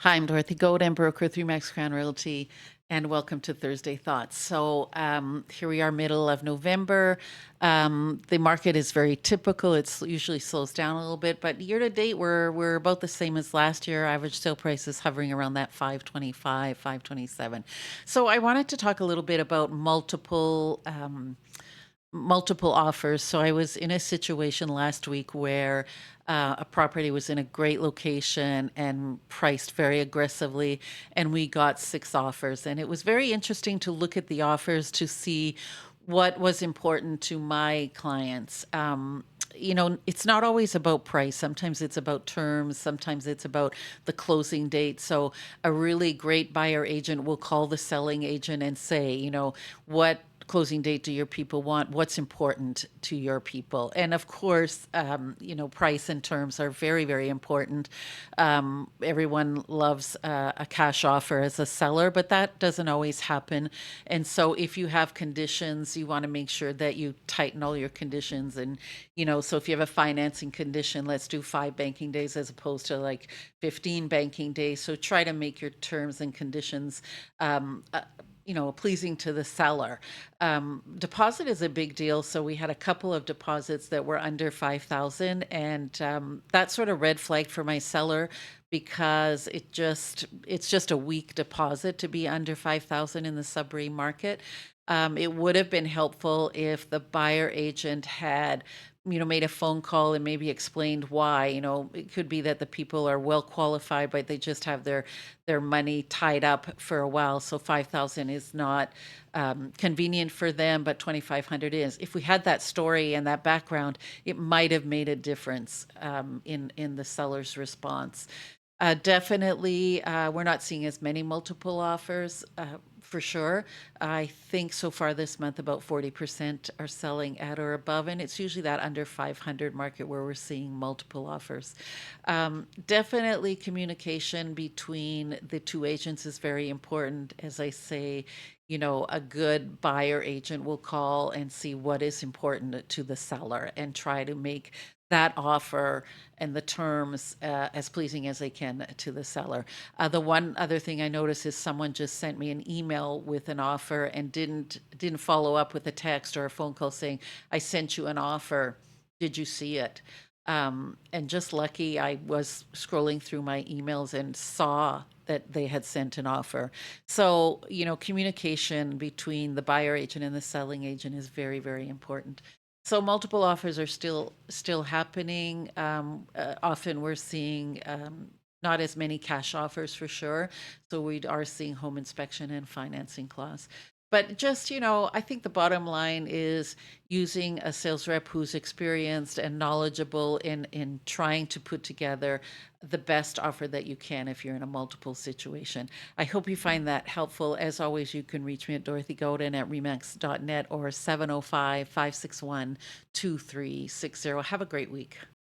Hi, I'm Dorothy Godin, broker through Max Crown Realty, and welcome to Thursday Thoughts. Here we are, middle of November. The market is very typical. It's usually slows down a little bit, but year to date, we're about the same as last year. Average sale price is hovering around that 525, 527. So I wanted to talk a little bit about multiple offers. So I was in a situation last week where a property was in a great location and priced very aggressively, and we got 6 offers. And it was very interesting to look at the offers to see what was important to my clients. It's not always about price. Sometimes it's about terms. Sometimes it's about the closing date. So a really great buyer agent will call the selling agent and say, what closing date do your people want? What's important to your people? And of course, price and terms are very, very important. Everyone loves a cash offer as a seller, but that doesn't always happen. And so if you have conditions, you want to make sure that you tighten all your conditions. And, so if you have a financing condition, let's do 5 banking days as opposed to like 15 banking days. So try to make your terms and conditions pleasing to the seller. Deposit is a big deal. So we had a couple of deposits that were under 5,000, and that sort of red flag for my seller because it's just a weak deposit to be under 5,000 in the Sudbury market. It would have been helpful if the buyer agent had made a phone call and maybe explained why. It could be that the people are well qualified, but they just have their money tied up for a while. So 5,000 is not convenient for them, but 2,500 is. If we had that story and that background, it might have made a difference in the seller's response. Definitely, we're not seeing as many multiple offers for sure. I think so far this month, about 40% are selling at or above, and it's usually that under 500 market where we're seeing multiple offers. Definitely, communication between the two agents is very important. As I say, a good buyer agent will call and see what is important to the seller and try to make that offer and the terms as pleasing as they can to the seller. The one other thing I noticed is someone just sent me an email with an offer and didn't follow up with a text or a phone call saying, "I sent you an offer. Did you see it?" And just lucky, I was scrolling through my emails and saw that they had sent an offer. So, communication between the buyer agent and the selling agent is very, very important. So multiple offers are still happening. Often we're seeing not as many cash offers for sure. So we are seeing home inspection and financing clause. But just, I think the bottom line is using a sales rep who's experienced and knowledgeable in trying to put together the best offer that you can if you're in a multiple situation. I hope you find that helpful. As always, you can reach me at Dorothy Godin at remax.net or 705-561-2360. Have a great week.